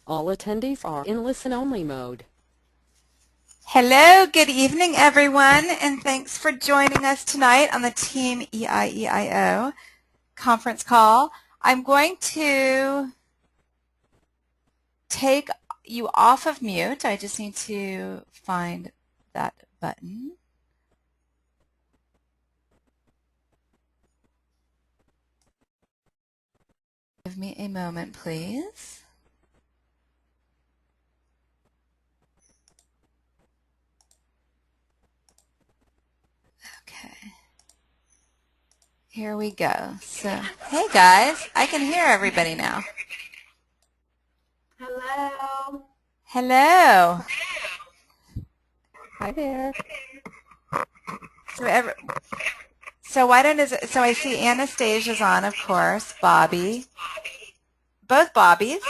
All attendees are in listen-only mode. Hello, good evening, everyone, and thanks for joining us tonight on the Team EiEIO conference call. I'm going to take you off of mute. I just need to find that button. Give me a moment, please. Okay. Here we go. So, hey guys, I can hear everybody now. Hello. Hello. Hi there. So I see Anastasia's on, of course, Bobby. Both Bobbies,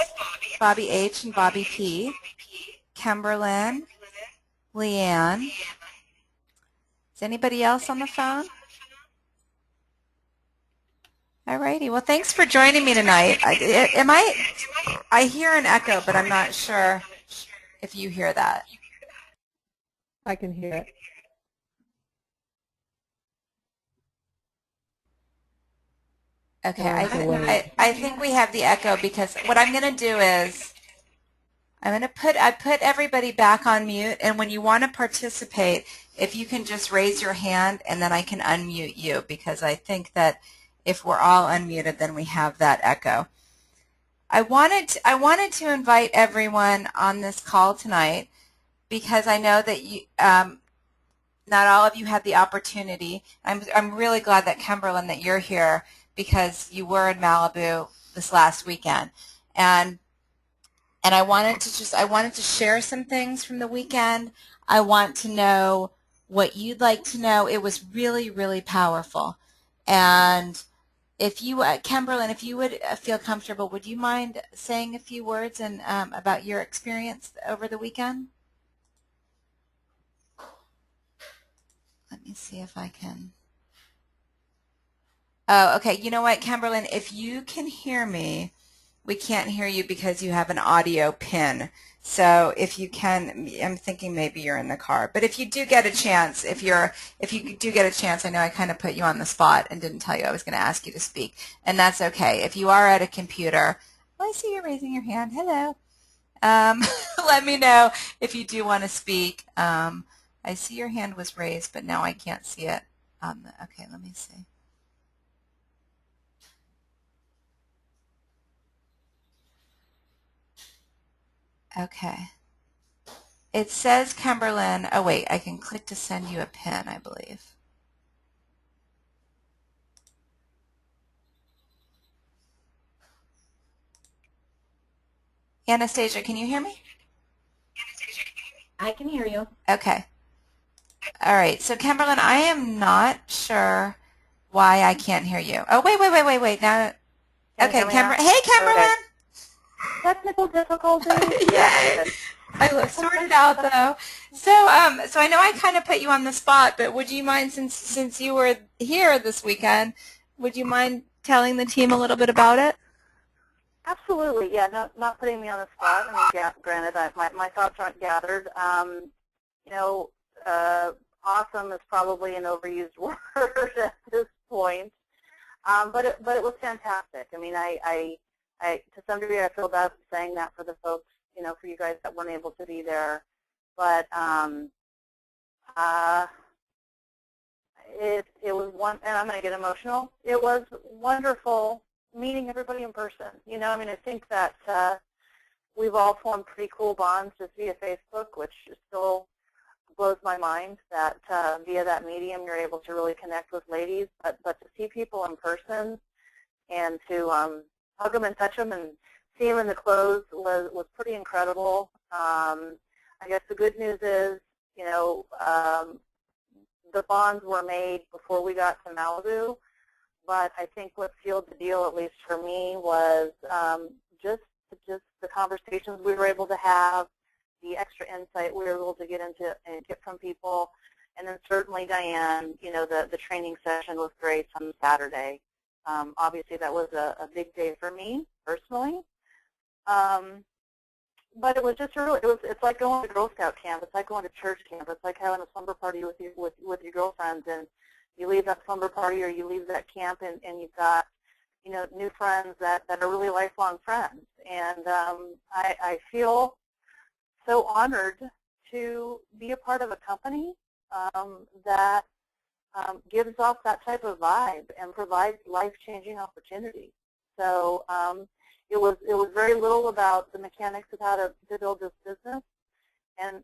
Bobby H and Bobby P, Kimberlyn, Leanne. Is anybody else on the phone? Alrighty, well thanks for joining me tonight. I hear an echo, but I'm not sure if you hear that. I can hear it. Okay, I think we have the echo because what I'm going to do is I put everybody back on mute, and when you want to participate, if you can just raise your hand and then I can unmute you, because I think that if we're all unmuted then we have that echo. I wanted to invite everyone on this call tonight because I know that you not all of you had the opportunity. I'm really glad that Kimberlyn that you're here because you were in Malibu this last weekend. And I wanted to share some things from the weekend. I want to know what you'd like to know. It was really, really powerful. And if you, Kimberlyn, if you would feel comfortable, would you mind saying a few words and about your experience over the weekend? Let me see if I can. Oh, okay. You know what, Kimberlyn, if you can hear me, we can't hear you because you have an audio pin. So if you can, I'm thinking maybe you're in the car. But if you do get a chance, if you do get a chance, I know I kind of put you on the spot and didn't tell you I was going to ask you to speak, and that's okay. If you are at a computer, well, I see you're raising your hand. Hello. Let me know if you do want to speak. I see your hand was raised, but now I can't see it on the. Okay, let me see. Okay. It says Kimberlyn. Oh, wait. I can click to send you a pin, I believe. Anastasia, can you hear me? I can hear you. Okay. All right. So, Kimberlyn, I am not sure why I can't hear you. Oh, wait. Now, okay, Kimberlyn. Hey, Kimberlyn. Okay. Technical difficulty. Yay. I sorted out though. So I know I kind of put you on the spot, but would you mind, since you were here this weekend, would you mind telling the team a little bit about it? Absolutely. Yeah. Not putting me on the spot. I mean, granted, my thoughts aren't gathered. You know, awesome is probably an overused word at this point. But it was fantastic. I mean, I to some degree I feel bad saying that for the folks, you know, for you guys that weren't able to be there. But it was one, and I'm going to get emotional. It was wonderful meeting everybody in person. You know, I mean, I think that we've all formed pretty cool bonds just via Facebook, which still blows my mind that via that medium you're able to really connect with ladies. But to see people in person and to hug them and touch them and see them in the clothes was pretty incredible. I guess the good news is, you know, the bonds were made before we got to Malibu, but I think what sealed the deal, at least for me, was just the conversations we were able to have, the extra insight we were able to get into and get from people, and then certainly Diane, you know, the training session was great on Saturday. Obviously, that was a big day for me personally. but it was just really, it's like going to Girl Scout camp. It's like going to church camp. It's like having a slumber party with your girlfriends, and you leave that slumber party or you leave that camp, and you've got, you know, new friends that are really lifelong friends. And I feel so honored to be a part of a company that gives off that type of vibe and provides life-changing opportunities. So it was very little about the mechanics of how to build this business, and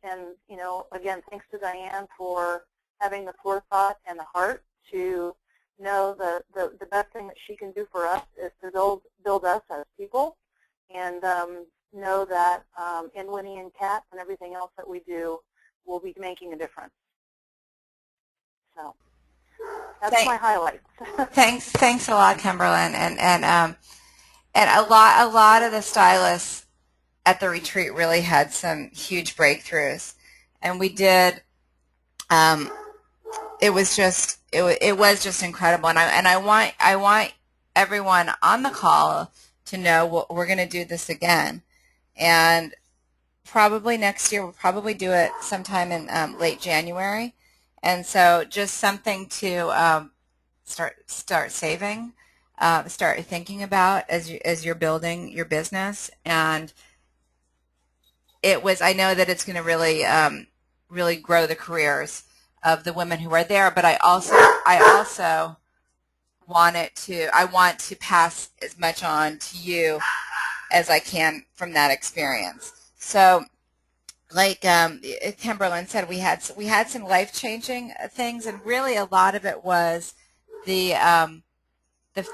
you know, again, thanks to Diane for having the forethought and the heart to know the best thing that she can do for us is to build us as people, and know that in Winnie and Kat and everything else that we do, we'll be making a difference. So that's my highlights. Thanks a lot, Kimberlyn, and a lot of the stylists at the retreat really had some huge breakthroughs, and we did. It was just incredible, and I want everyone on the call to know we're going to do this again, and probably next year. We'll probably do it sometime in late January, and so just something to start saving, start thinking about as you're building your business. And I know that it's going to really grow the careers of the women who are there, but I also want to pass as much on to you as I can from that experience. So, like Kimberlyn said, we had some life-changing things, and really a lot of it was the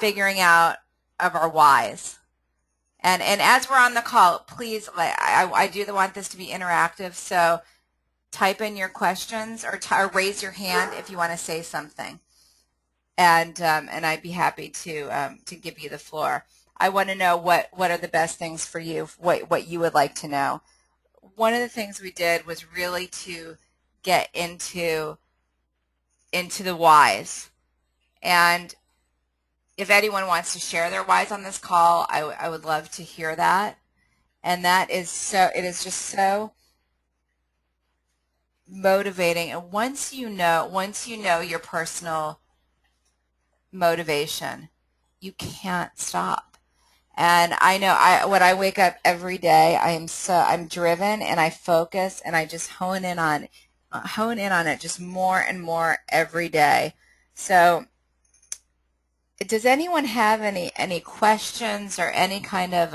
figuring out of our whys. And as we're on the call, please, I do want this to be interactive, so type in your questions or raise your hand if you want to say something, and I'd be happy to give you the floor. I want to know what are the best things for you, what you would like to know. One of the things we did was really to get into the whys, and if anyone wants to share their whys on this call, I would love to hear that. And it is just so motivating. And once you know your personal motivation, you can't stop. And I know when I wake up every day, I'm driven, and I focus, and I just hone in on it just more and more every day. So does anyone have any questions or any kind of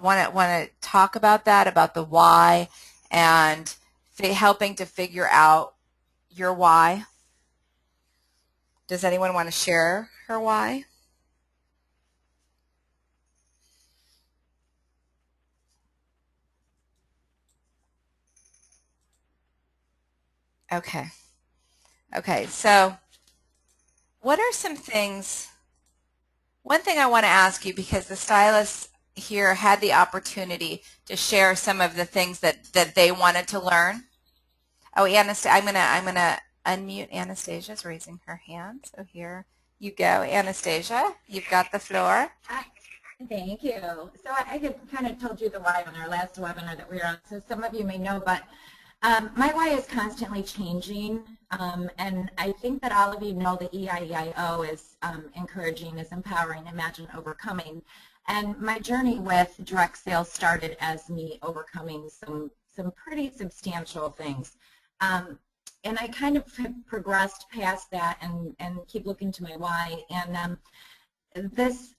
want to talk about that, about the why, and helping to figure out your why? Does anyone want to share her why? Okay, so what are some things, one thing I want to ask you, because the stylists here had the opportunity to share some of the things that they wanted to learn. Oh, I'm gonna unmute. Anastasia's raising her hand, so here you go. Anastasia, you've got the floor. Hi. Thank you. So I had kind of told you the why on our last webinar that we were on, so some of you may know, but my why is constantly changing, and I think that all of you know that EiEIO is encouraging, is empowering, imagine overcoming. And my journey with direct sales started as me overcoming some pretty substantial things. And I kind of have progressed past that and keep looking to my why. And this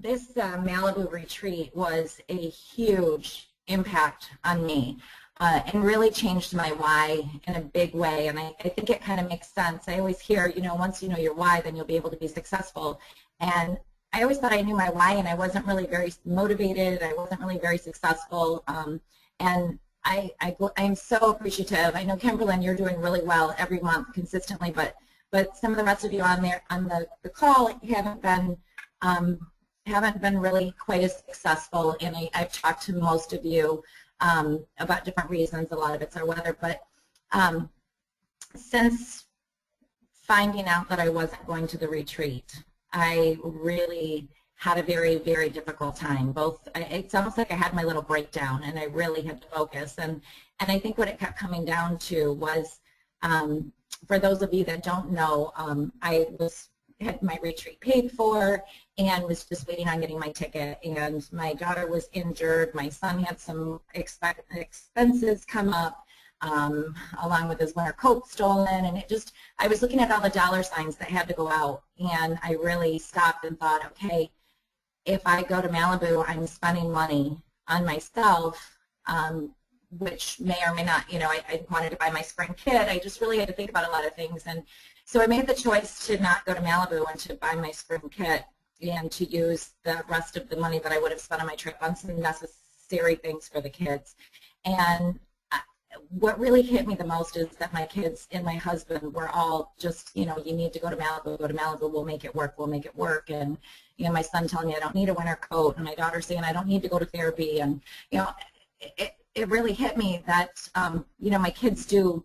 Malibu retreat was a huge impact on me. And really changed my why in a big way, and I think it kind of makes sense. I always hear, once you know your why, then you'll be able to be successful. And I always thought I knew my why, and I wasn't really very motivated. I wasn't really very successful. And I'm so appreciative. I know, Kimberlyn, you're doing really well every month consistently, but some of the rest of you on the call haven't been really quite as successful. And I've talked to most of you about different reasons. A lot of it's our weather, but since finding out that I wasn't going to the retreat, I really had a very, very difficult time. It's almost like I had my little breakdown, and I really had to focus. And I think what it kept coming down to was, for those of you that don't know, I had my retreat paid for and was just waiting on getting my ticket. And my daughter was injured. My son had some expenses come up, along with his winter coat stolen. And I was looking at all the dollar signs that had to go out. And I really stopped and thought, okay, if I go to Malibu, I'm spending money on myself, which may or may not, I wanted to buy my spring kit. I just really had to think about a lot of things. And so I made the choice to not go to Malibu and to buy my spring kit and to use the rest of the money that I would have spent on my trip on some necessary things for the kids. And what really hit me the most is that my kids and my husband were all just, you need to go to Malibu, we'll make it work. And, my son telling me I don't need a winter coat, and my daughter saying I don't need to go to therapy. And, it really hit me that, my kids do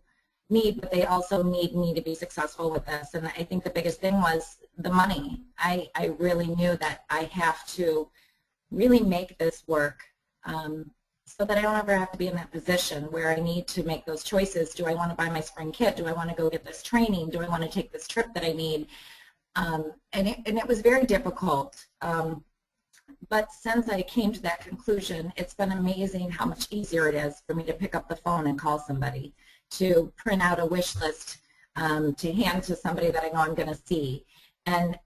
need, but they also need me to be successful with this. And I think the biggest thing was the money. I really knew that I have to really make this work, so that I don't ever have to be in that position where I need to make those choices. Do I want to buy my spring kit? Do I want to go get this training? Do I want to take this trip that I need? And it was very difficult. But since I came to that conclusion, it's been amazing how much easier it is for me to pick up the phone and call somebody, to print out a wish list, to hand to somebody that I know I'm going to see. And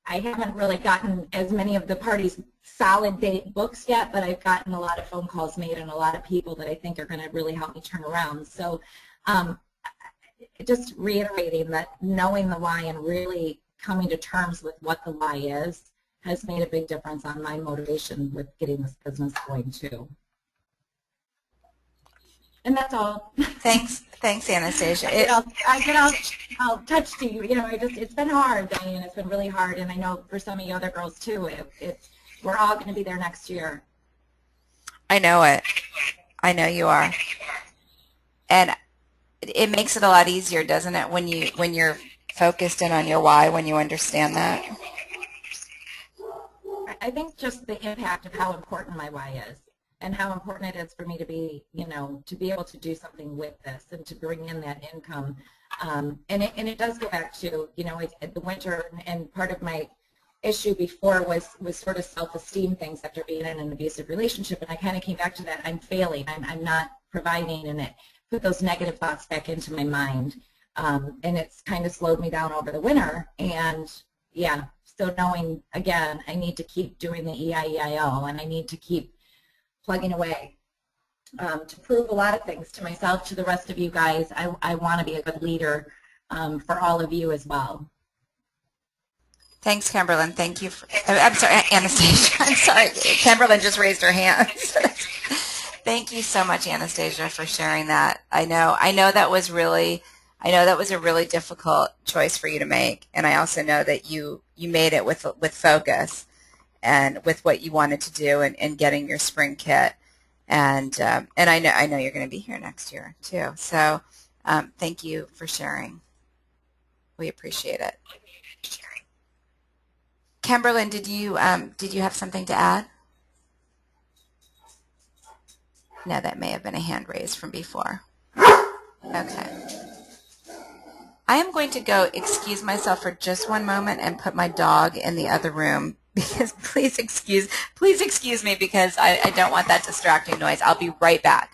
I haven't really gotten as many of the parties' solid date books yet, but I've gotten a lot of phone calls made and a lot of people that I think are going to really help me turn around. So just reiterating that knowing the why and really coming to terms with what the why is has made a big difference on my motivation with getting this business going too. And that's all. Thanks, Anastasia. I'll touch to you. It's been hard, Diane. It's been really hard, and I know for some of you other girls too. We're all going to be there next year. I know it. I know you are, and it makes it a lot easier, doesn't it, when you're focused in on your why, when you understand that. I think just the impact of how important my why is, and how important it is for me to be, to be able to do something with this and to bring in that income. And it does go back to, the winter, and part of my issue before was sort of self-esteem things after being in an abusive relationship. And I kind of came back to that. I'm failing. I'm not providing, and it put those negative thoughts back into my mind. And it's kind of slowed me down over the winter. And yeah, so knowing, again, I need to keep doing the EiEIO, and I need to keep plugging away to prove a lot of things to myself, to the rest of you guys. I want to be a good leader for all of you as well. Thanks, Kimberlyn. Thank you. I'm sorry, Anastasia. I'm sorry. Kimberlyn just raised her hand. Thank you so much, Anastasia, for sharing that. I know that was a really difficult choice for you to make, and I also know that you made it with focus and with what you wanted to do, and getting your spring kit, and I know you're going to be here next year too. So thank you for sharing. We appreciate it. Kimberlyn, did you have something to add? No, that may have been a hand raised from before. Okay. I am going to go excuse myself for just one moment and put my dog in the other room, because please excuse me, because I don't want that distracting noise. I'll be right back.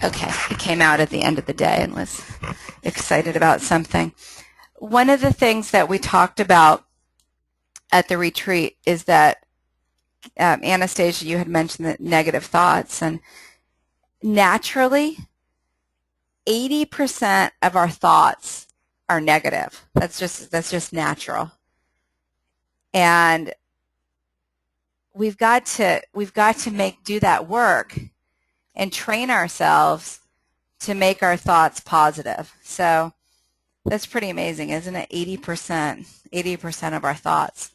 Okay, he came out at the end of the day and was excited about something. One of the things that we talked about at the retreat is that, Anastasia, you had mentioned the negative thoughts, and naturally, 80% of our thoughts are negative. That's just natural, and we've got to do that work. and train ourselves to make our thoughts positive. So that's pretty amazing, isn't it? 80% of our thoughts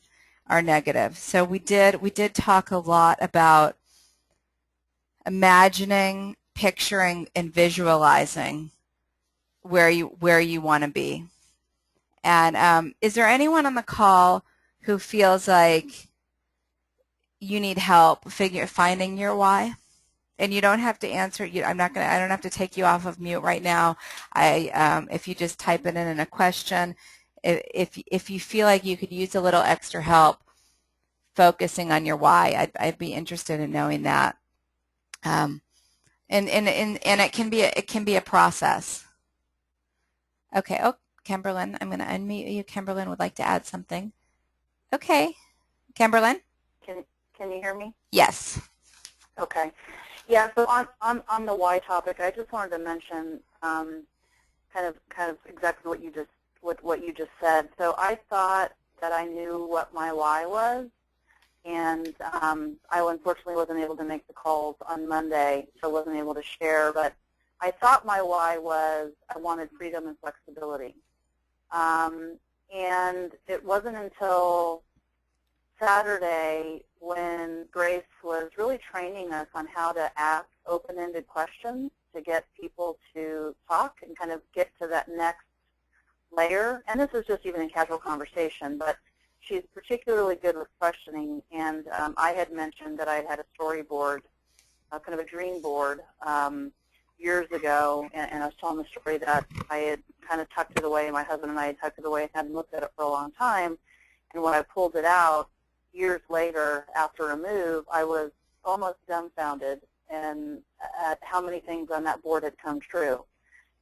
are negative. So we did talk a lot about imagining, picturing, and visualizing where you want to be. And is there anyone on the call who feels like you need help finding your why? And you don't have to answer. I don't have to take you off of mute right now. If you just type it in a question, if you feel like you could use a little extra help focusing on your why, I'd be interested in knowing that. And it can be a process. Okay. Oh, Kimberlyn, I'm going to unmute you. Kimberlyn would like to add something. Okay. Kimberlyn? Can you hear me? Yes. Okay. Yeah, so on the why topic, I just wanted to mention kind of exactly what you just said. So I thought that I knew what my why was, and I unfortunately wasn't able to make the calls on Monday, so I wasn't able to share, but I thought my why was I wanted freedom and flexibility. And it wasn't until Saturday when Grace was really training us on how to ask open-ended questions to get people to talk and kind of get to that next layer. And this is just even in casual conversation, but she's particularly good with questioning. And I had mentioned that I had a storyboard, kind of a dream board, years ago, and I was telling the story that I had kind of tucked it away, my husband and I had tucked it away and hadn't looked at it for a long time. And when I pulled it out, years later, after a move, I was almost dumbfounded at how many things on that board had come true.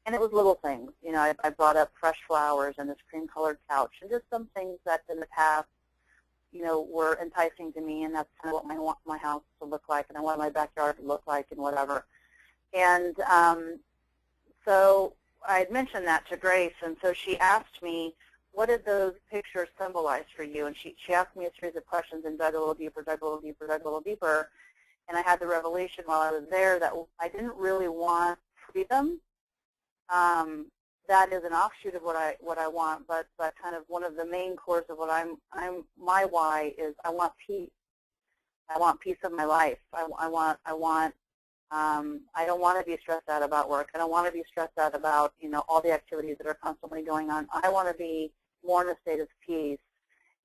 And it was little things. You know, I brought up fresh flowers and this cream-colored couch and just some things that in the past, you know, were enticing to me, and that's kind of what I want my house to look like, and I want my backyard to look like, and whatever. And so I had mentioned that to Grace, and so she asked me, what did those pictures symbolize for you? And she asked me a series of questions and dug a little deeper, dug a little deeper, dug a little deeper. And I had the revelation while I was there that I didn't really want freedom. That is an offshoot of what I want, but kind of one of the main cores of what my why is I want peace. I want peace of my life. I don't want to be stressed out about work. I don't want to be stressed out about, you know, all the activities that are constantly going on. I want to be more in a state of peace.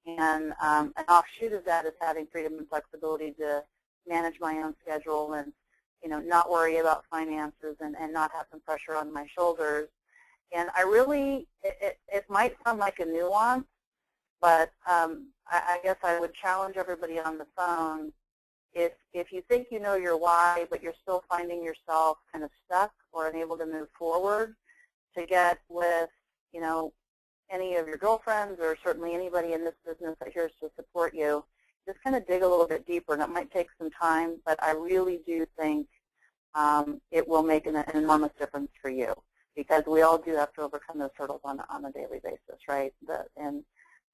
And an offshoot of that is having freedom and flexibility to manage my own schedule and, you know, not worry about finances and not have some pressure on my shoulders. And I really, it might sound like a nuance, but I guess I would challenge everybody on the phone. If you think you know your why, but you're still finding yourself kind of stuck or unable to move forward, to get with, you know, any of your girlfriends or certainly anybody in this business that here's to support you, just kind of dig a little bit deeper. And it might take some time, but I really do think it will make an enormous difference for you, because we all do have to overcome those hurdles on a daily basis, right? And,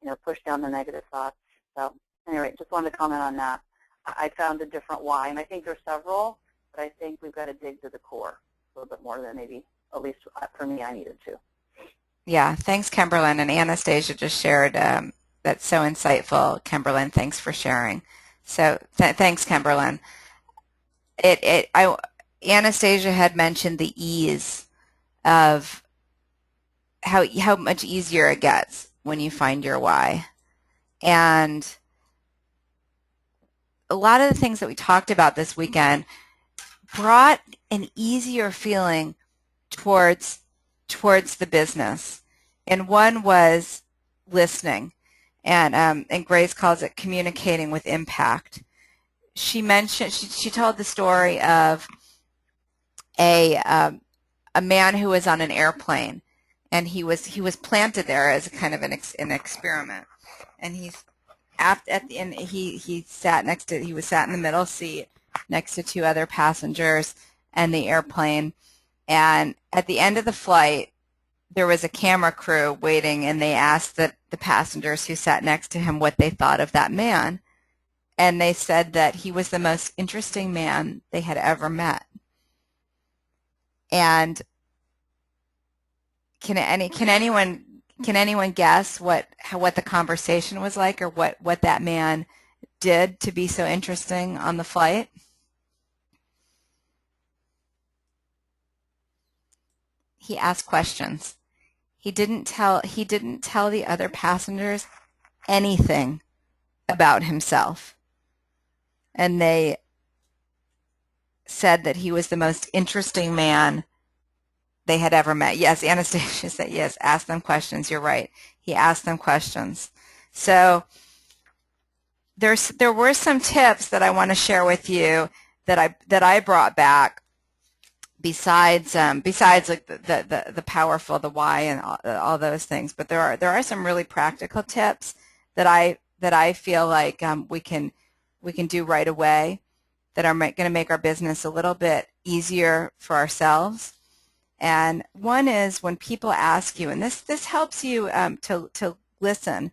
you know, push down the negative thoughts. So anyway, just wanted to comment on that. I found a different why, and I think there's several, but I think we've got to dig to the core a little bit more than maybe, at least for me, I needed to. Yeah, thanks, Kimberlyn. And Anastasia just shared. That's so insightful, Kimberlyn. Thanks for sharing. So thanks, Kimberlyn. Anastasia had mentioned the ease of how much easier it gets when you find your why. And a lot of the things that we talked about this weekend brought an easier feeling towards the business. And one was listening. And Grace calls it communicating with impact. She mentioned, she told the story of a man who was on an airplane, and he was planted there as a kind of an experiment. And he sat in the middle seat next to two other passengers and the airplane. And at the end of the flight, there was a camera crew waiting, and they asked the passengers who sat next to him what they thought of that man. And they said that he was the most interesting man they had ever met. And can anyone guess what the conversation was like, or what that man did to be so interesting on the flight? He asked questions. He didn't tell the other passengers anything about himself. And they said that he was the most interesting man they had ever met. Yes, Anastasia said yes, ask them questions. You're right. He asked them questions. So there were some tips that I want to share with you that I brought back besides like the powerful, the why, and all those things. But there are some really practical tips that I feel like we can do right away that are going to make our business a little bit easier for ourselves. And one is when people ask you, and this helps you to listen,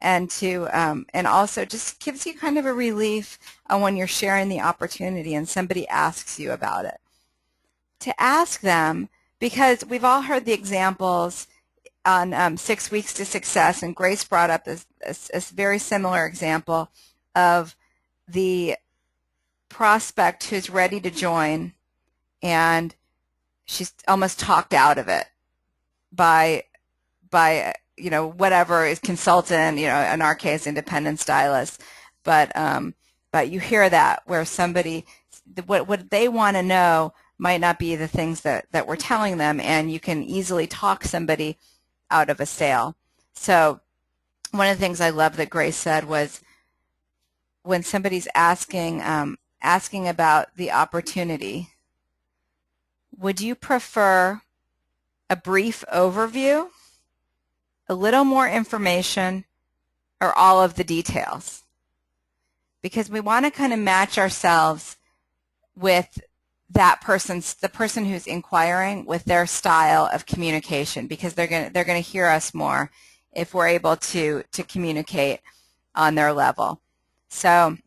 and and also just gives you kind of a relief on when you're sharing the opportunity and somebody asks you about it. To ask them, because we've all heard the examples on 6 Weeks to Success, and Grace brought up this very similar example of the prospect who's ready to join, and she's almost talked out of it by whatever is consultant, in our case independent stylist, but you hear that where somebody, what they want to know might not be the things that we're telling them, and you can easily talk somebody out of a sale. So one of the things I love that Grace said was, when somebody's asking about the opportunity, would you prefer a brief overview, a little more information, or all of the details? Because we want to kind of match ourselves with the person who's inquiring, with their style of communication, because they're going to hear us more if we're able to communicate on their level. So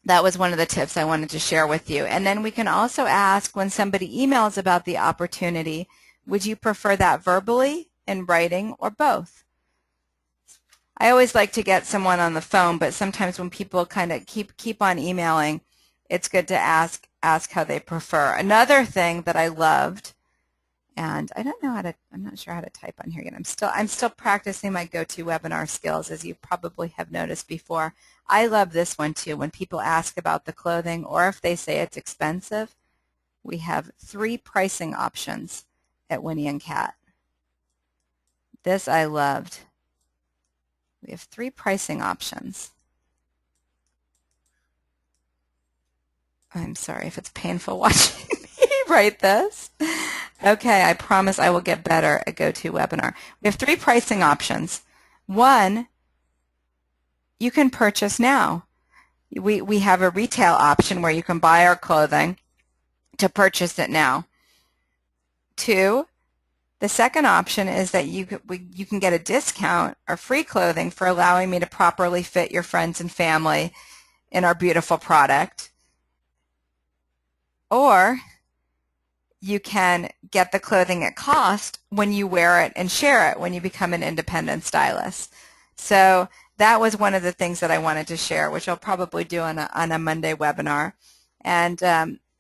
that was one of the tips I wanted to share with you. And then we can also ask, when somebody emails about the opportunity, would you prefer that verbally, in writing, or both? I always like to get someone on the phone, but sometimes when people kind of keep on emailing, it's good to ask how they prefer. Another thing that I loved, and I'm not sure how to type on here yet. I'm still practicing my GoToWebinar skills, as you probably have noticed before. I love this one too. When people ask about the clothing, or if they say it's expensive, we have 3 pricing options at Winnie and Kat. This I loved. We have 3 pricing options. I'm sorry if it's painful watching me write this. Okay, I promise I will get better at GoToWebinar. We have 3 pricing options. 1, you can purchase now. We have a retail option where you can buy our clothing to purchase it now. 2, the second option is that you can get a discount or free clothing for allowing me to properly fit your friends and family in our beautiful product. Or you can get the clothing at cost when you wear it and share it when you become an independent stylist. So that was one of the things that I wanted to share, which I'll probably do on a Monday webinar. And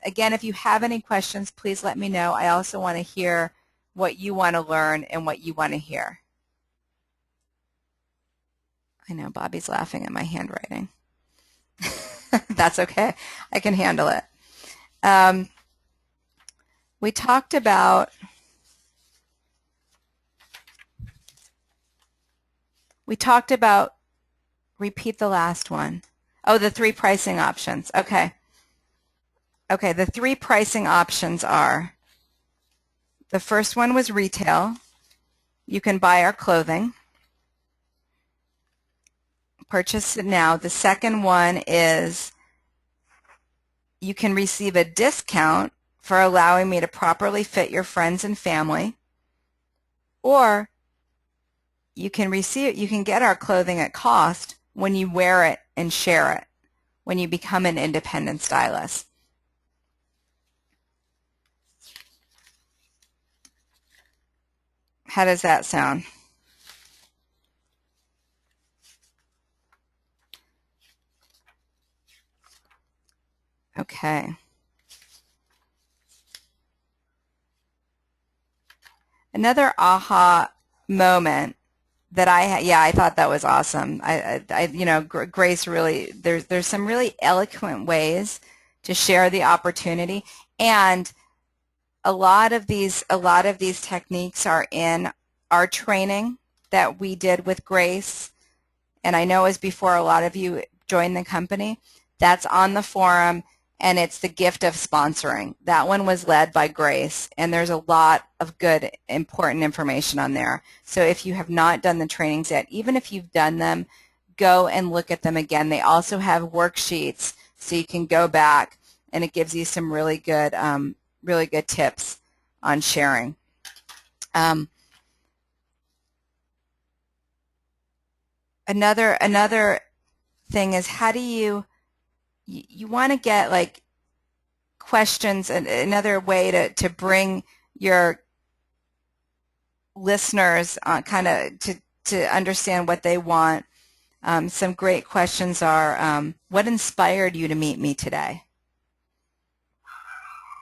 again, if you have any questions, please let me know. I also want to hear what you want to learn and what you want to hear. I know Bobby's laughing at my handwriting. That's okay. I can handle it. We talked about repeat the last one. Oh, the 3 pricing options. Okay. Okay, the 3 pricing options are, the first one was retail. You can buy our clothing. Purchase it now. The second one is you can receive a discount for allowing me to properly fit your friends and family. Or you can get our clothing at cost when you wear it and share it, when you become an independent stylist. How does that sound? Okay. Another aha moment that I had, yeah, I thought that was awesome. You know, Grace really, there's some really eloquent ways to share the opportunity, and a lot of these techniques are in our training that we did with Grace, and I know as before a lot of you joined the company. That's on the forum, and it's the gift of sponsoring. That one was led by Grace, and there's a lot of good, important information on there. So if you have not done the trainings yet, even if you've done them, go and look at them again. They also have worksheets, so you can go back, and it gives you some really good tips on sharing. Another thing is, how do you want to get like questions, and another way to bring your listeners kind of to understand what they want. Some great questions are, what inspired you to meet me today?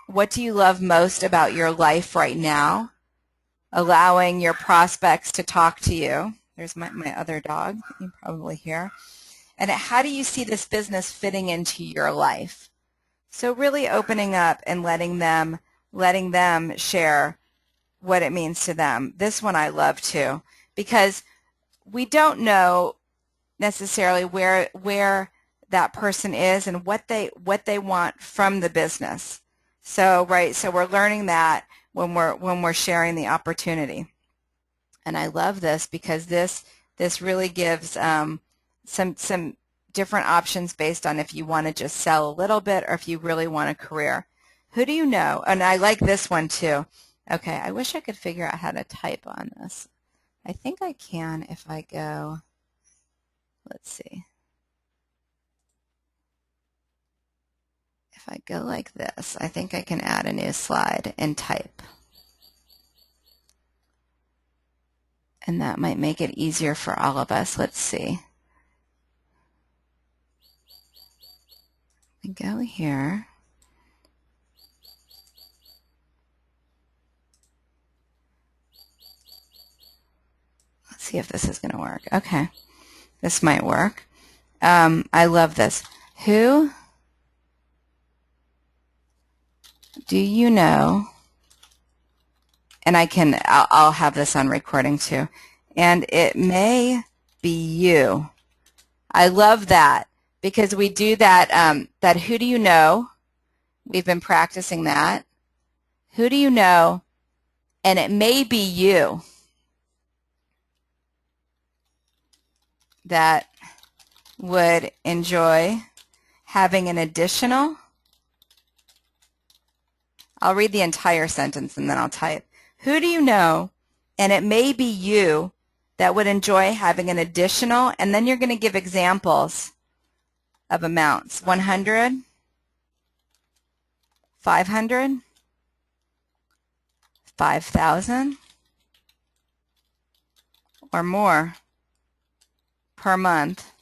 What do you love most about your life right now? Allowing your prospects to talk to you. There's my other dog, you can probably hear. And how do you see this business fitting into your life? So really opening up and letting them share what it means to them. This one I love too, because we don't know necessarily where that person is and what they want from the business. So so we're learning that when we're sharing the opportunity. And I love this because this really gives some different options based on if you want to just sell a little bit or if you really want a career. Who do you know? And I like this one too. Okay, I wish I could figure out how to type on this. I think I can if I go, let's see. If I go like this, I think I can add a new slide and type. And that might make it easier for all of us. Let's see. We go here. Let's see if this is going to work. Okay, this might work. I love this. Who do you know? And I'll have this on recording too. And it may be you. I love that because we do that, that who do you know? We've been practicing that. Who do you know? And it may be you that would enjoy having an additional. I'll read the entire sentence and then I'll type. Who do you know, and it may be you, that would enjoy having an additional, and then you're going to give examples of amounts. 100, 500, 5,000, or more per month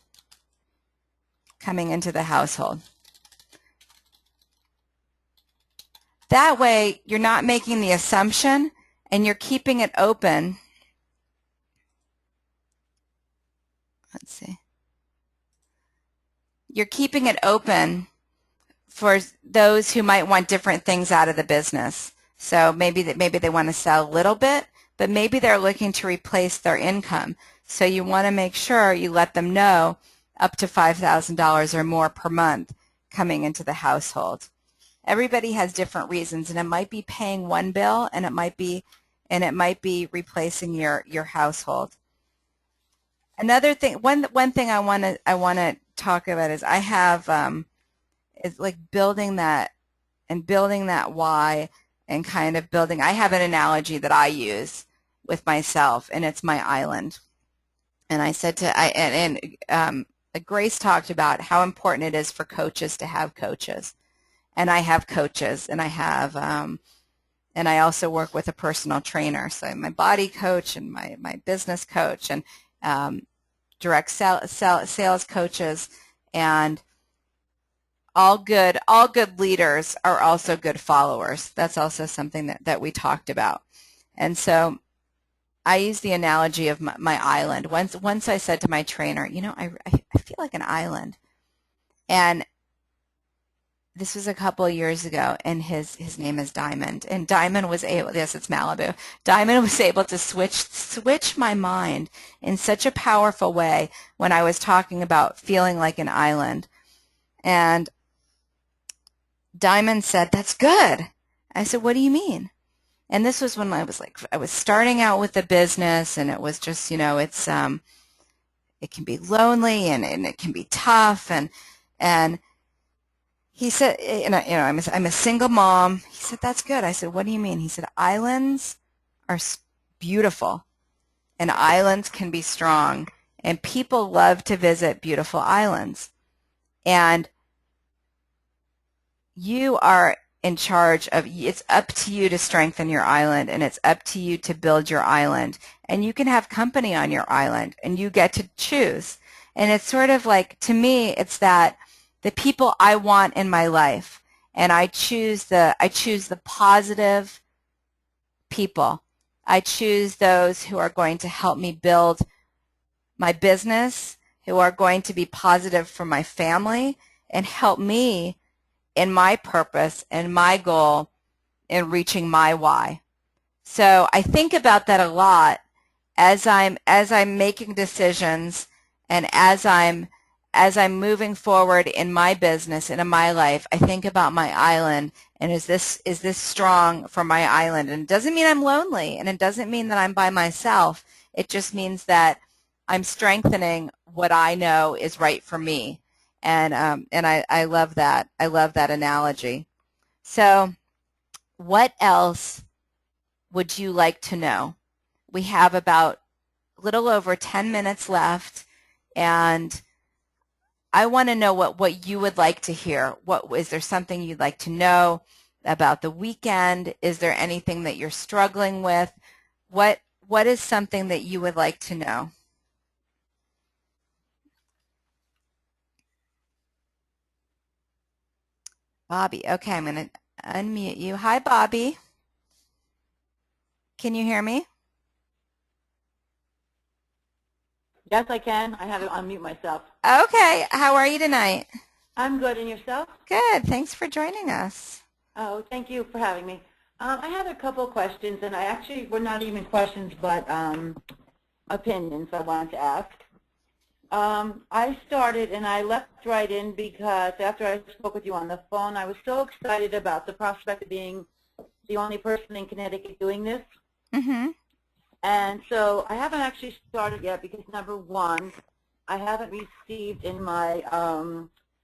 coming into the household. That way, you're not making the assumption, and you're keeping it open. Let's see. You're keeping it open for those who might want different things out of the business. So maybe they want to sell a little bit, but maybe they're looking to replace their income. So you want to make sure you let them know up to $5,000 or more per month coming into the household. Everybody has different reasons, and it might be paying one bill, and it might be replacing your household. Another thing, one thing I want to talk about is I have is like building that why, and kind of building. I have an analogy that I use with myself, and it's my island. And I said Grace talked about how important it is for coaches to have coaches. And I have coaches, and I have and I also work with a personal trainer. So my body coach and my business coach and direct sales coaches, and all good leaders are also good followers. That's also something that we talked about. And so I use the analogy of my island. Once I said to my trainer, you know, I feel like an island. And this was a couple of years ago, and his name is Diamond. And Diamond was able, yes, it's Malibu. Diamond was able to switch my mind in such a powerful way when I was talking about feeling like an island. And Diamond said, "That's good." I said, "What do you mean?" And this was when I was starting out with the business, and it was just, you know, it's it can be lonely and it can be tough, and he said, you know, I'm a single mom. He said, "That's good." I said, "What do you mean?" He said, "Islands are beautiful, and islands can be strong, and people love to visit beautiful islands, and you are in charge of, it's up to you to strengthen your island, and it's up to you to build your island, and you can have company on your island, and you get to choose." And it's sort of like, to me, it's that the people I want in my life, and I choose the positive people. I choose those who are going to help me build my business, who are going to be positive for my family, and help me in my purpose and my goal in reaching my why. So I think about that a lot as I'm making decisions, and as I'm moving forward in my business and in my life. I think about my island, and is this strong for my island? And it doesn't mean I'm lonely, and it doesn't mean that I'm by myself. It just means that I'm strengthening what I know is right for me. And I love that. I love that analogy. So what else would you like to know? We have about a little over 10 minutes left, and I want to know what you would like to hear. Is there something you'd like to know about the weekend? Is there anything that you're struggling with? What is something that you would like to know? Bobby. Okay, I'm going to unmute you. Hi, Bobby. Can you hear me? Yes, I can. I had to unmute myself. Okay. How are you tonight? I'm good. And yourself? Good. Thanks for joining us. Oh, thank you for having me. I had a couple of questions, and I actually were not even questions, but opinions I wanted to ask. I started, and I left right in because after I spoke with you on the phone, I was so excited about the prospect of being the only person in Connecticut doing this. Mm-hmm. And so I haven't actually started yet because, number one, I haven't received in my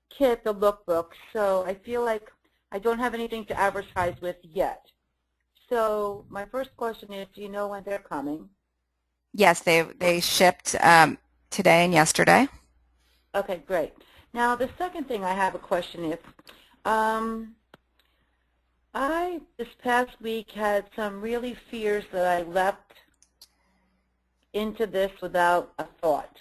kit the lookbook, so I feel like I don't have anything to advertise with yet. So my first question is, do you know when they're coming? Yes, they shipped today and yesterday. Okay, great. Now the second thing I have a question is, I this past week had some really fears that I left into this without a thought.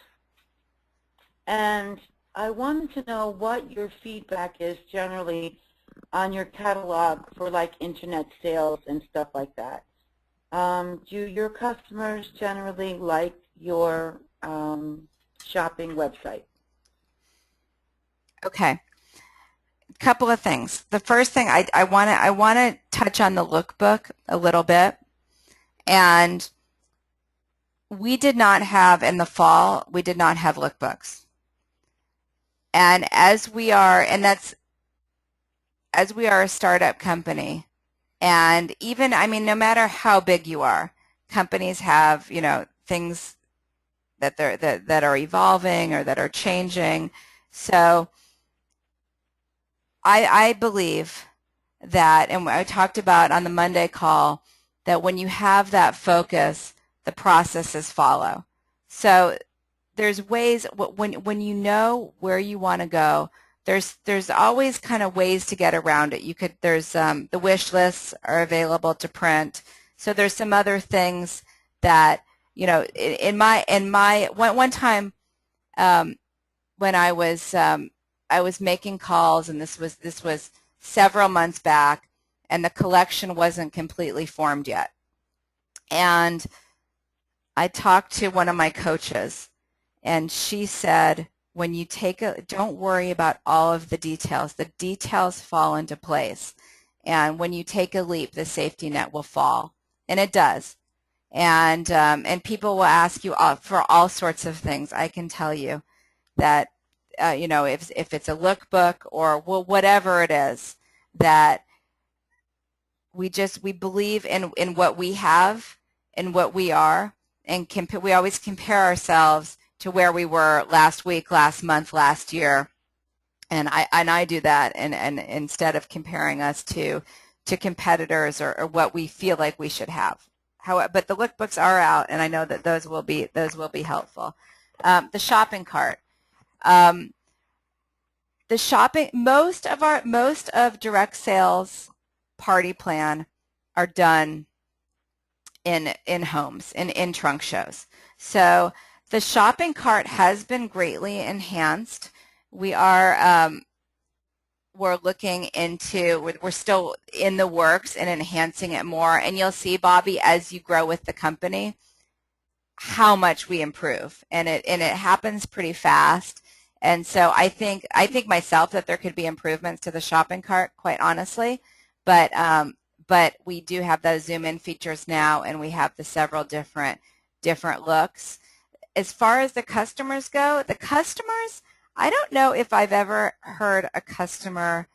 And I wanted to know what your feedback is generally on your catalog for like internet sales and stuff like that. Do your customers generally like your shopping website? Okay. A couple of things. The first thing I want to touch on the lookbook a little bit. And we did not have, in the fall, we did not have lookbooks. And as we are a startup company, and even, I mean, no matter how big you are, companies have, you know, things that are evolving or that are changing. So I believe that, and I talked about on the Monday call, that when you have that focus, the processes follow. So there's ways, when you know where you want to go, there's always kind of ways to get around it. There's the wish lists are available to print. So there's some other things that, you know, in my one time when I was making calls, and this was several months back, and the collection wasn't completely formed yet. And I talked to one of my coaches, and she said, when you don't worry about all of the details. The details fall into place. And when you take a leap, the safety net will fall. And it does. And people will ask you for all sorts of things. I can tell you that, you know, if it's a lookbook or whatever it is, that we believe in what we have and what we are, and we always compare ourselves to where we were last week, last month, last year, and I do that, and instead of comparing us to competitors or what we feel like we should have. But the lookbooks are out, and I know that those will be helpful. The shopping cart. The shopping, most of direct sales party plan are done in homes, in trunk shows. So the shopping cart has been greatly enhanced. We're looking into, we're still in the works and enhancing it more, and you'll see, Bobby, as you grow with the company, how much we improve, and it happens pretty fast. And so I think myself that there could be improvements to the shopping cart, quite honestly, but we do have those zoom in features now, and we have the several different looks. As far as the customers go, I don't know if I've ever heard a customer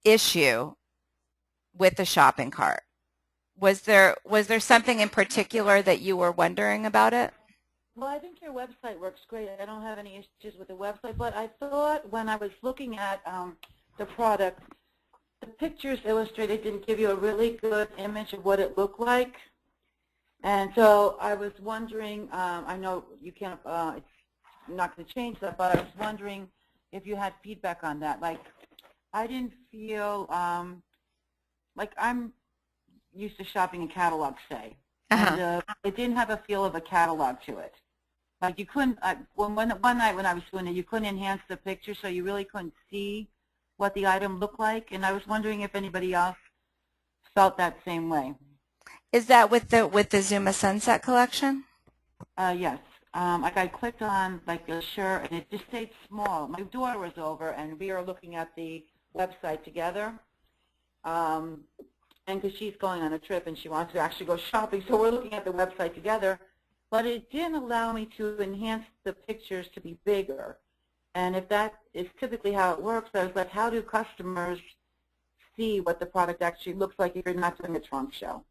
issue with the shopping cart. Was there something in particular that you were wondering about it? Well, I think your website works great. I don't have any issues with the website, but I thought when I was looking at the product, the pictures illustrated didn't give you a really good image of what it looked like. And so I was wondering, I know you can't, it's not going to change that, but I was wondering if you had feedback on that. Like, I didn't feel, like I'm used to shopping in catalogs, say. And it didn't have a feel of a catalog to it. Like you couldn't, one night when I was doing it, you couldn't enhance the picture, so you really couldn't see what the item looked like. And I was wondering if anybody else felt that same way. Is that with the Zuma Sunset collection? Yes. Like I clicked on like a shirt, and it just stayed small. My daughter was over, and we were looking at the website together. And because she's going on a trip and she wants to actually go shopping, so we're looking at the website together. But it didn't allow me to enhance the pictures to be bigger. And if that is typically how it works, I was like, how do customers see what the product actually looks like if you're not doing a trunk show?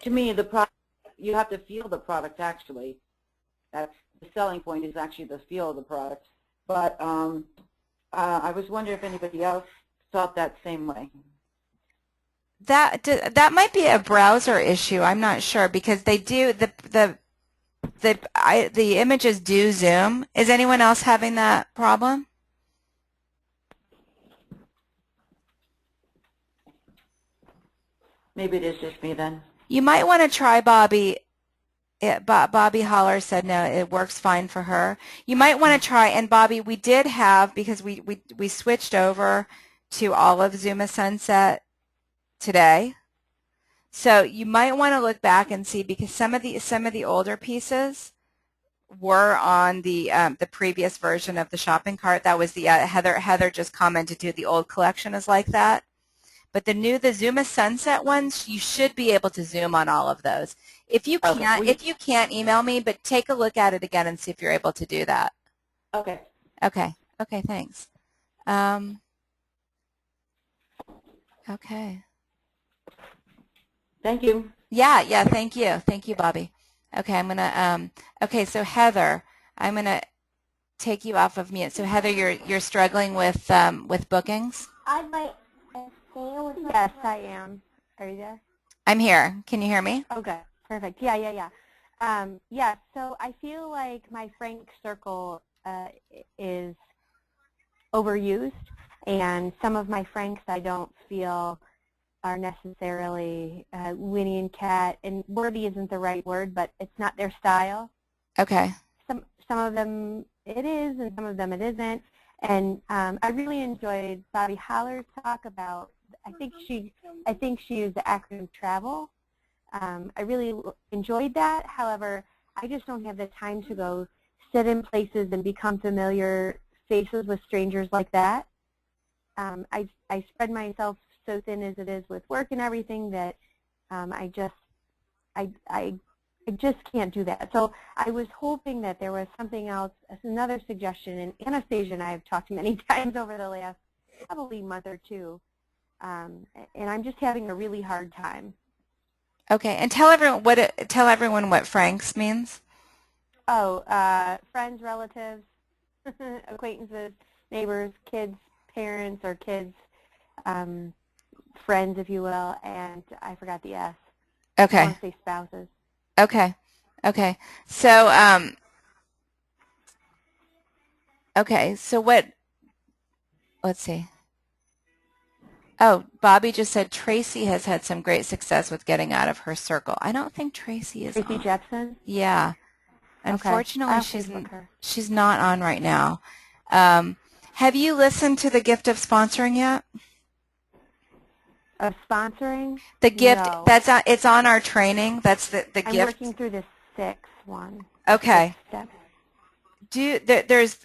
To me, the product, you have to feel the product actually. That's the selling point, is actually the feel of the product. But I was wondering if anybody else felt that same way. That might be a browser issue. I'm not sure, because they do the images do zoom. Is anyone else having that problem? Maybe it is just me then. You might want to try Bobby. Bobby Holler said no, it works fine for her. You might want to try, and Bobby, we did have, because we switched over to all of Zuma Sunset today. So you might want to look back and see, because some of the older pieces were on the previous version of the shopping cart. That was the Heather just commented too. The old collection is like that. But the Zuma Sunset ones, you should be able to zoom on all of those. If you can't, email me, but take a look at it again and see if you're able to do that. Okay. Okay. Okay. Thanks. Okay. Thank you. Yeah. Yeah. Thank you. Thank you, Bobby. Okay. I'm gonna. Okay. So Heather, I'm gonna take you off of mute. So Heather, you're struggling with bookings. Yes, I am. Are you there? I'm here. Can you hear me? Okay, perfect. Yeah. Yeah, so I feel like my Frank Circle is overused, and some of my Franks I don't feel are necessarily Winnie and Kat, and wordy isn't the right word, but it's not their style. Okay. Some of them it is, and some of them it isn't. And I really enjoyed Bobby Holler's talk about. I think she used the acronym TRAVEL. I really enjoyed that. However, I just don't have the time to go sit in places and become familiar faces with strangers like that. I spread myself so thin as it is with work and everything that I just can't do that. So I was hoping that there was something else, another suggestion, and Anastasia and I have talked many times over the last probably month or two, and I'm just having a really hard time. Okay, and tell everyone what Franks means. Oh, friends, relatives, acquaintances, neighbors, kids, parents, or kids, friends, if you will, and I forgot the S. Okay. I want to say spouses. Okay. Okay. So, okay. So let's see. Oh, Bobby just said Tracy has had some great success with getting out of her circle. I don't think Tracy is Tracy on. Jepson? Yeah. Unfortunately, she's not on right now. Have you listened to the gift of sponsoring yet? Of sponsoring? The gift, no. it's on our training. That's the gift. I'm working through the 6th one. Okay. There's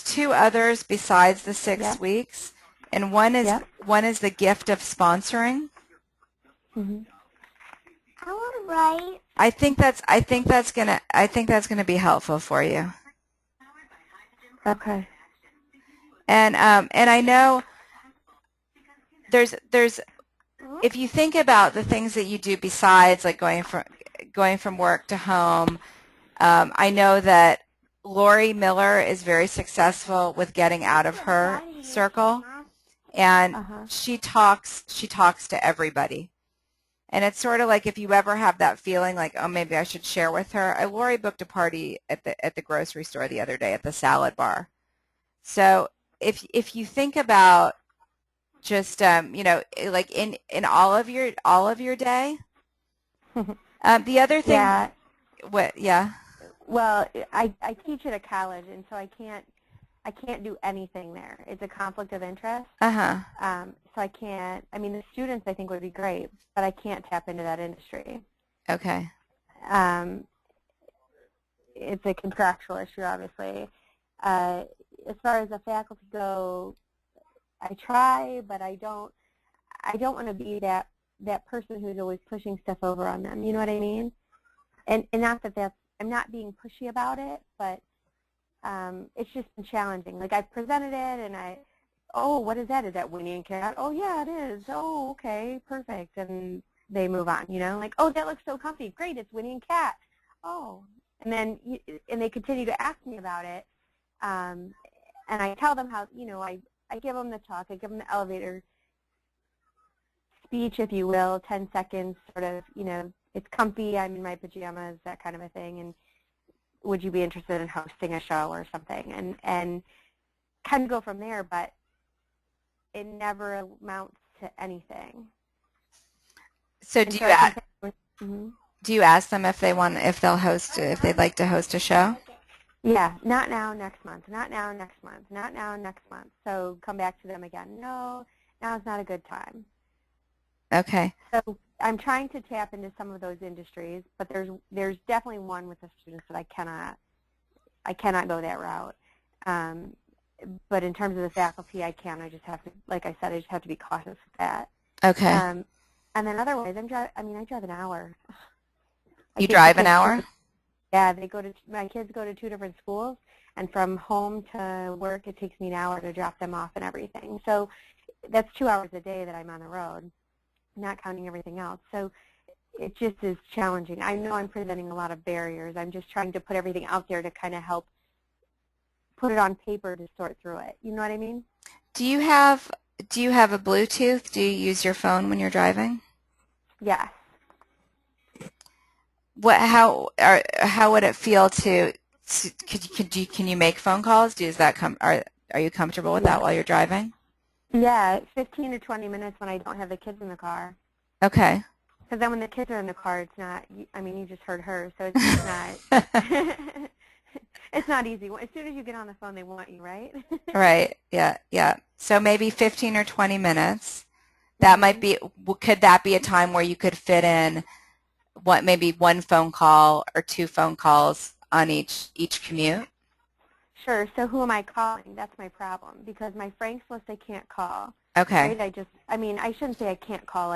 2 others besides the 6 weeks, and one is the gift of sponsoring. Mm-hmm. I want to write. I think that's gonna be helpful for you. Okay. And I know there's if you think about the things that you do besides like going from work to home, I know that Lori Miller is very successful with getting out of her circle, and she talks to everybody. And it's sort of like if you ever have that feeling like, oh, maybe I should share with her. Lori booked a party at the grocery store the other day at the salad bar. So if you think about just like in all of your day, the other thing. Yeah. What? Yeah. Well, I teach at a college, and so I can't do anything there. It's a conflict of interest. So I can't. I mean, the students I think would be great, but I can't tap into that industry. Okay. It's a contractual issue, obviously. As far as the faculty go, I try, but I don't want to be that person who's always pushing stuff over on them. You know what I mean? And not that I'm not being pushy about it, but it's just been challenging. Like I presented it, and oh, what is that? Is that Winnie and Kat? Oh, yeah, it is. Oh, okay, perfect. And they move on, like, oh, that looks so comfy. Great, it's Winnie and Kat. Oh, and then they continue to ask me about it, and I tell them how, I give them the talk. I give them the elevator speech, if you will, 10 seconds, sort of, it's comfy, I'm in my pajamas, that kind of a thing, and would you be interested in hosting a show or something, and kind of go from there, but it never amounts to anything. So do you ask them if they'd like to host a show? Yeah, not now, next month. Not now, next month. Not now, next month. So come back to them again. No, now's not a good time. Okay. So I'm trying to tap into some of those industries, but there's definitely one with the students that I cannot go that route. But in terms of the faculty, I can. I just have to, like I said, I just have to be cautious with that. Okay. And then otherwise, I drive an hour. You drive an hour? Yeah, my kids go to 2 different schools, and from home to work, it takes me an hour to drop them off and everything. So that's 2 hours a day that I'm on the road, not counting everything else. So it just is challenging. I know I'm presenting a lot of barriers. I'm just trying to put everything out there to kind of help put it on paper to sort through it. You know what I mean? Do you have a Bluetooth? Do you use your phone when you're driving? Yes. How would it feel to Can you make phone calls? Are you comfortable with that while you're driving? Yeah, 15 to 20 minutes when I don't have the kids in the car. Okay. Because then when the kids are in the car, it's not, I mean, you just heard her, so it's just not, it's not easy. As soon as you get on the phone, they want you, right? Right. Yeah. Yeah. So maybe 15 or 20 minutes. That might be, could that be a time where you could fit in maybe one phone call or two phone calls on each commute? Sure. So who am I calling? That's my problem because my Franks list I can't call. Okay. Right? I shouldn't say I can't call.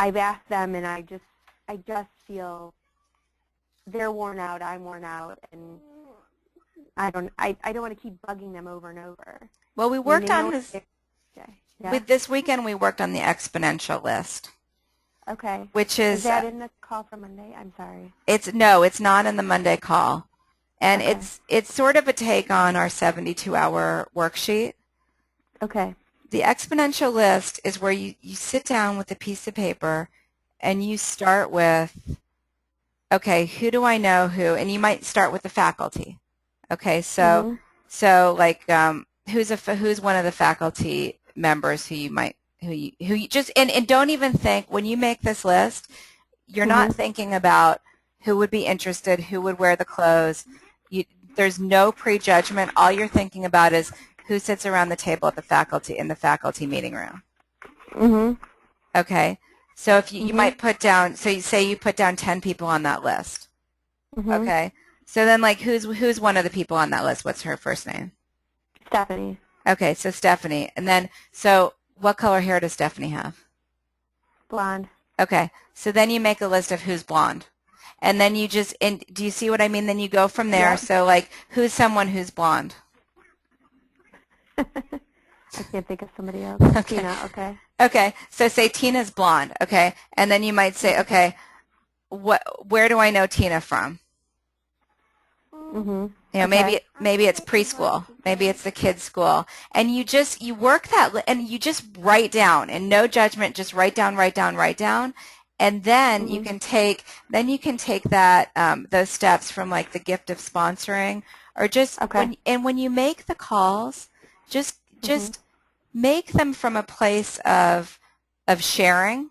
I've asked them and I just feel they're worn out, I'm worn out, and I don't want to keep bugging them over and over. Well, we worked on this. Yeah. With this weekend, we worked on the exponential list. Okay. Which is that in the call for Monday? I'm sorry. It's not in the Monday call. And okay. it's sort of a take on our 72-hour worksheet. Okay. The exponential list is where you sit down with a piece of paper and you start with, okay, who do I know who? And you might start with the faculty. Okay, so like who's one of the faculty members who you just and don't even think when you make this list, you're not thinking about who would be interested, who would wear the clothes. There's no prejudgment. All you're thinking about is who sits around the table at the faculty in the faculty meeting room. Okay. So if you might put down, so you say you put down 10 people on that list. Okay. So then like who's one of the people on that list? What's her first name? Stephanie. Okay, so Stephanie. And then so what color hair does Stephanie have? Blonde. Okay. So then you make a list of who's blonde. And then do you see what I mean? Then you go from there. Yep. So like who's someone who's blonde? I can't think of somebody else. Okay. Tina, okay. Okay, so say Tina's blonde, okay? And then you might say, okay, where do I know Tina from? You know, maybe it's preschool, maybe it's the kids' school, and you work that, and you just write down, and no judgment, just write down, and then you can take that those steps from like the gift of sponsoring, or just when you make the calls, just make them from a place of sharing,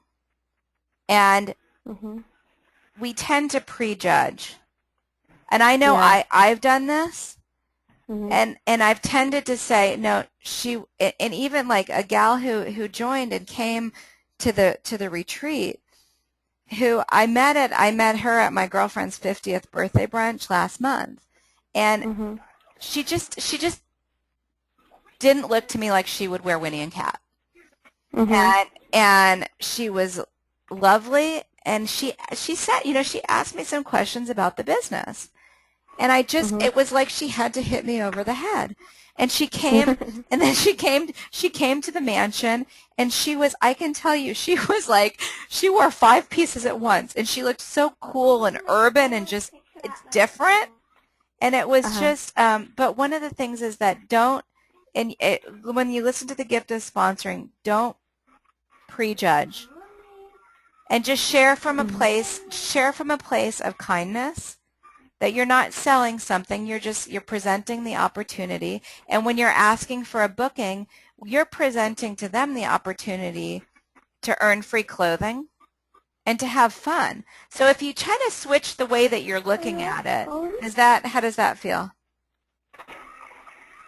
and we tend to prejudge. And I know I've done this, and I've tended to say, no, and even like a gal who joined and came to the retreat, who I met her at my girlfriend's 50th birthday brunch last month, and she just didn't look to me like she would wear Winnie and Kat, and she was lovely, and she said, she asked me some questions about the business. And it was like she had to hit me over the head. And she came, and then she came to the mansion, and I can tell you, she was like, she wore 5 pieces at once, and she looked so cool and urban and just, it's different. And it was just, but one of the things is that when you listen to the gift of sponsoring, don't prejudge. And just share from a place of kindness. That you're not selling something, you're presenting the opportunity. And when you're asking for a booking, you're presenting to them the opportunity to earn free clothing and to have fun. So if you try to switch the way that you're looking at it, how does that feel?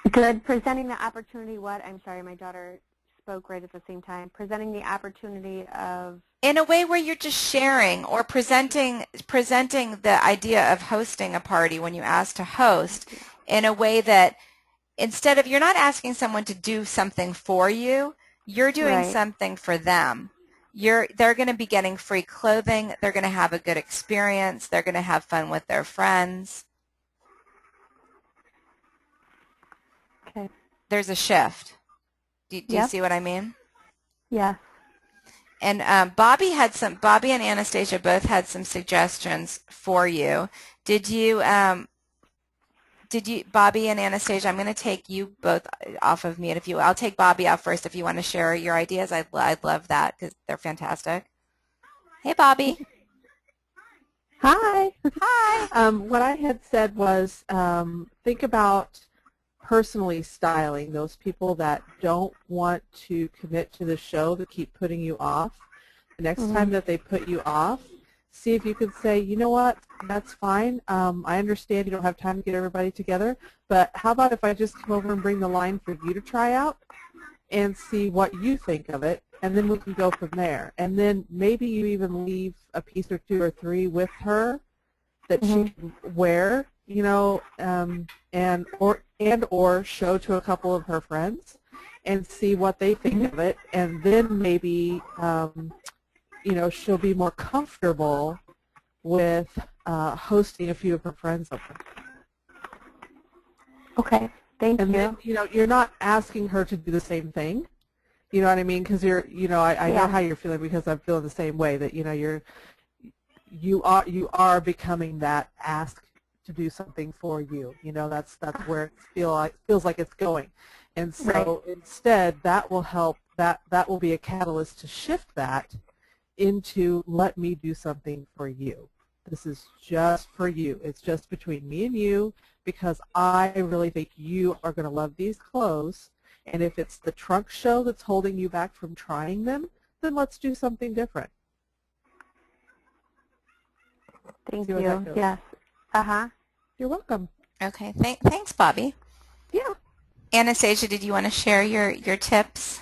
Good. Presenting the opportunity, what? I'm sorry, my daughter spoke right at the same time. Presenting the opportunity of... In a way where you're just sharing or presenting the idea of hosting a party when you ask to host, in a way that instead of, you're not asking someone to do something for you, you're doing something for them. They're going to be getting free clothing, they're going to have a good experience, they're going to have fun with their friends. Okay. There's a shift. Do you see what I mean? Yeah. And Bobby and Anastasia both had some suggestions for you. Did you, Bobby and Anastasia, I'm going to take you both off of mute. I'll take Bobby off first if you want to share your ideas. I'd love that because they're fantastic. Hey, Bobby. Hi. Hi. What I had said was think about personally styling those people that don't want to commit to the show, that keep putting you off. The next time that they put you off, see if you can say, you know what, that's fine. I understand you don't have time to get everybody together, but how about if I just come over and bring the line for you to try out and see what you think of it, and then we can go from there. And then maybe you even leave a piece or two or three with her that she can wear, you know, and or show to a couple of her friends and see what they think of it, and then maybe you know, she'll be more comfortable with hosting a few of her friends over. Okay, thank And you. then, you know, you're not asking her to do the same thing. You know what I mean? Because you're, you know, I know how you're feeling, because I'm feeling the same way. That, you know, you are becoming that ask to do something for you. You know, that's where it feels like it's going. And so instead, that will help. That will be a catalyst to shift that into, let me do something for you. This is just for you. It's just between me and you, because I really think you are going to love these clothes. And if it's the trunk show that's holding you back from trying them, then let's do something different. Thank you. Yes. You're welcome. Okay, thanks, Bobby. Yeah. Anastasia, did you want to share your tips?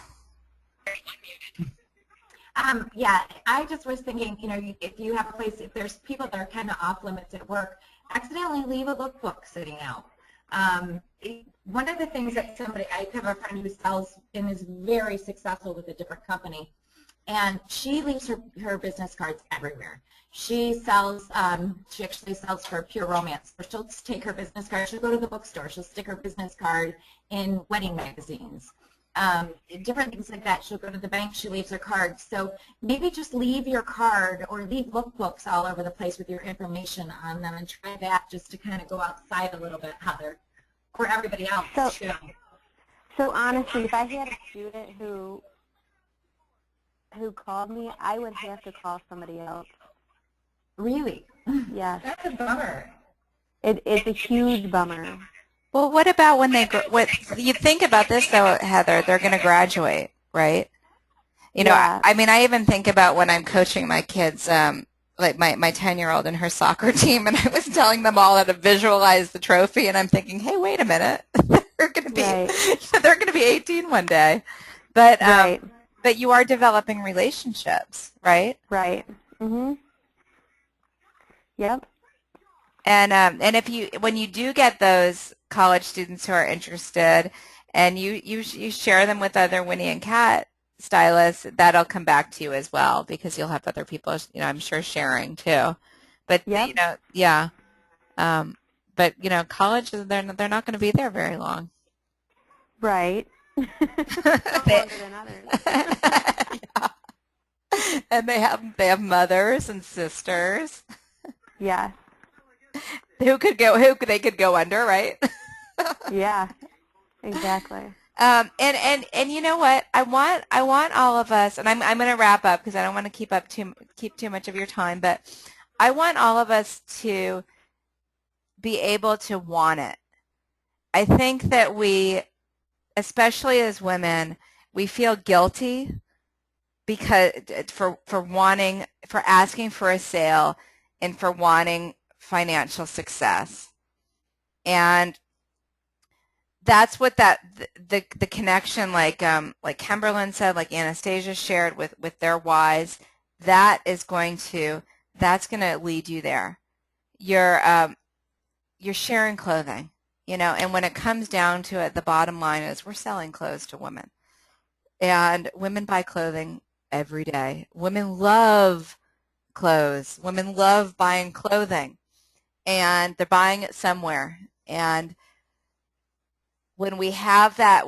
Yeah, I just was thinking, you know, if you have a place, if there's people that are kind of off limits at work, accidentally leave a lookbook sitting out. One of the things that I have a friend who sells and is very successful with a different company, and she leaves her business cards everywhere. She sells, she actually sells for Pure Romance. She'll take her business card, she'll go to the bookstore, she'll stick her business card in wedding magazines. Different things like that. She'll go to the bank, she leaves her card. So maybe just leave your card or leave lookbooks all over the place with your information on them, and try that just to kind of go outside a little bit, Heather, or everybody else too. So honestly, if I had a student who called me, I would have to call somebody else. Really? Yes. That's a bummer. It's a huge bummer. Well, what about when you think about this, though, Heather, they're going to graduate, right? You know, I mean, I even think about when I'm coaching my kids, like my 10-year-old and her soccer team, and I was telling them all how to visualize the trophy, and I'm thinking, hey, wait a minute, they're going to be 18 one day. But but you are developing relationships, right? Right. Yep. And when you do get those college students who are interested, and you share them with other Winnie and Kat stylists, that'll come back to you as well, because you'll have other people, you know, I'm sure, sharing too. But you know, yeah. But you know, college, they're not going to be there very long. Right. Longer than others. Yeah. And they have mothers and sisters. Yeah. Who could go under, right? Yeah. Exactly. And you know what? I want all of us, and I'm going to wrap up because I don't want to keep too much of your time, but I want all of us to be able to want it. I think that we, especially as women, we feel guilty because for asking for a sale and for wanting financial success. And that's what the connection, like Kimberlyn said, like Anastasia shared with their whys, that's going to lead you there. You're sharing clothing, you know, and when it comes down to it, the bottom line is we're selling clothes to women. And women buy clothing every day. Women love clothes. Women love buying clothing, and they're buying it somewhere. And when we have that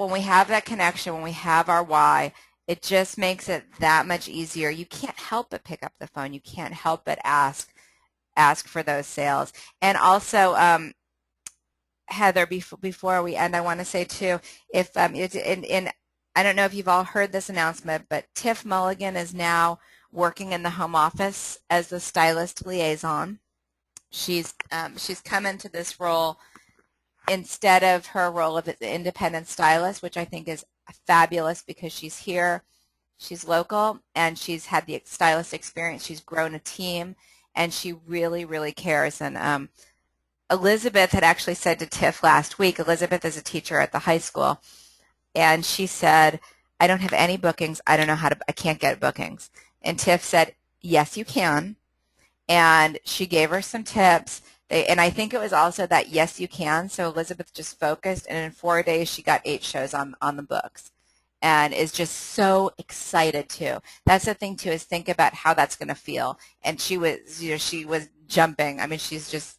connection, when we have our why, it just makes it that much easier. You can't help but pick up the phone. You can't help but ask for those sales. And also, Heather, before we end, I want to say too, if I don't know if you've all heard this announcement, but Tiff Mulligan is now working in the home office as the stylist liaison. she's come into this role instead of her role of the independent stylist, which I think is fabulous because she's here, she's local, and she's had the stylist experience. She's grown a team, and she really, really cares. And Elizabeth had actually said to Tiff last week, Elizabeth is a teacher at the high school, and she said, I don't have any bookings. I don't know how to, I can't get bookings. And Tiff said, yes, you can. And she gave her some tips. And I think it was also that yes, you can. So Elizabeth just focused, and in 4 days she got 8 shows on the books, and is just so excited too. That's the thing too, is think about how that's going to feel. And she was jumping. I mean, she's just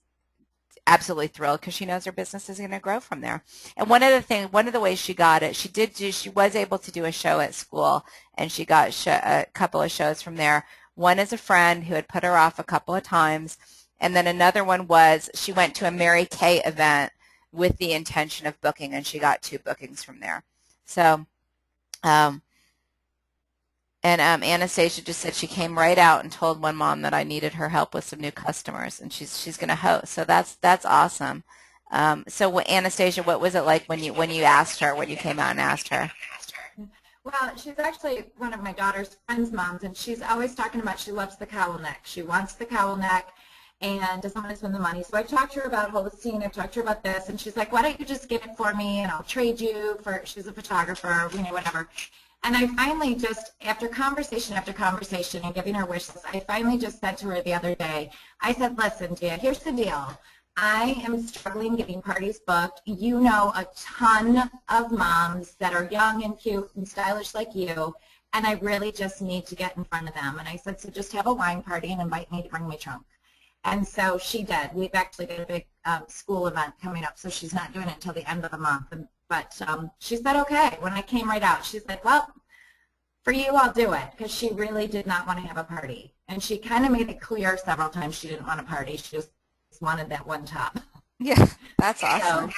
absolutely thrilled because she knows her business is going to grow from there. And one of the ways she got it, she was able to do a show at school, and she got a couple of shows from there. One is a friend who had put her off a couple of times, and then another one was she went to a Mary Kay event with the intention of booking, and she got 2 bookings from there. So, Anastasia just said she came right out and told one mom that I needed her help with some new customers, and she's going to host. So that's awesome. So Anastasia, what was it like when you asked her, when you came out and asked her? Well, she's actually one of my daughter's friends' moms, and she's always talking about she loves the cowl neck. She wants the cowl neck and doesn't want to spend the money. So I talked to her about hosting. I've talked to her about this, and she's like, why don't you just get it for me, and I'll trade you for, she's a photographer, whatever. And I finally just, after conversation and giving her wishes, I finally just said to her the other day, I said, listen, Dia, here's the deal. I am struggling getting parties booked. You know a ton of moms that are young and cute and stylish like you, and I really just need to get in front of them. And I said, so just have a wine party and invite me to bring my trunk. And so she did. We've actually got a big school event coming up, so she's not doing it until the end of the month. But she said, okay. When I came right out, she said, well, for you, I'll do it, because she really did not want to have a party. And she kind of made it clear several times she didn't want a party. She just wanted that one top. Yeah, that's awesome. So,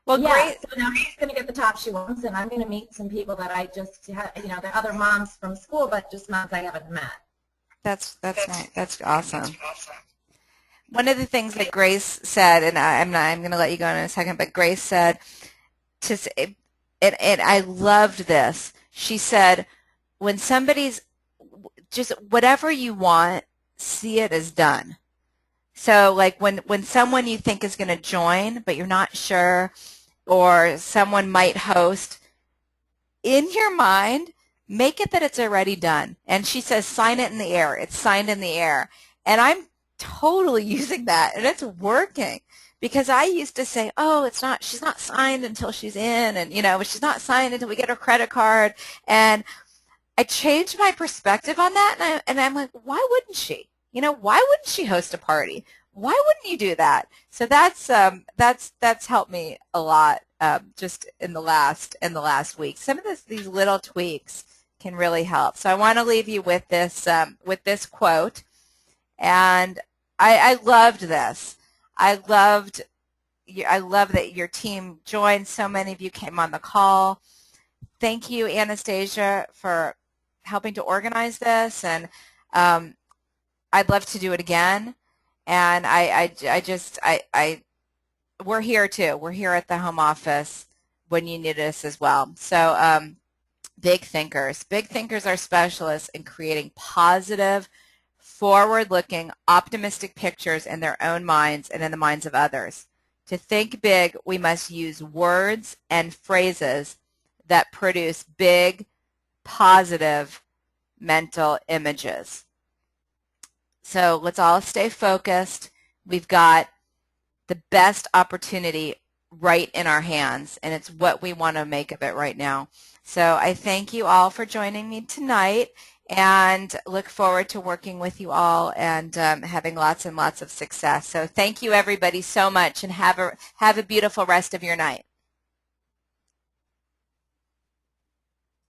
well, yeah, great. So now she's going to get the top she wants, and I'm going to meet some people that I just, they're other moms from school, but just moms I haven't met. That's nice. That's awesome. One of the things that Grace said, and I'm going to let you go in a second, but Grace said, and I loved this. She said, when somebody's just whatever you want, see it as done. So like when someone you think is going to join, but you're not sure, or someone might host, in your mind, make it that it's already done. And she says, sign it in the air. It's signed in the air. And I'm totally using that, and it's working. Because I used to say, oh, she's not signed until she's in, and she's not signed until we get her credit card. And I changed my perspective on that, and I'm like, why wouldn't she? Why wouldn't she host a party? Why wouldn't you do that? So that's helped me a lot just in the last week. Some of these little tweaks can really help. So I want to leave you with this quote, and I loved this. I love that your team joined. So many of you came on the call. Thank you, Anastasia, for helping to organize this, and I'd love to do it again. And we're here too. We're here at the home office when you need us as well. So big thinkers. Big thinkers are specialists in creating positive, forward-looking, optimistic pictures in their own minds and in the minds of others. To think big, we must use words and phrases that produce big, positive mental images. So let's all stay focused. We've got the best opportunity right in our hands, and it's what we want to make of it right now. So I thank you all for joining me tonight, and look forward to working with you all and having lots and lots of success. So thank you, everybody, so much, and have a beautiful rest of your night.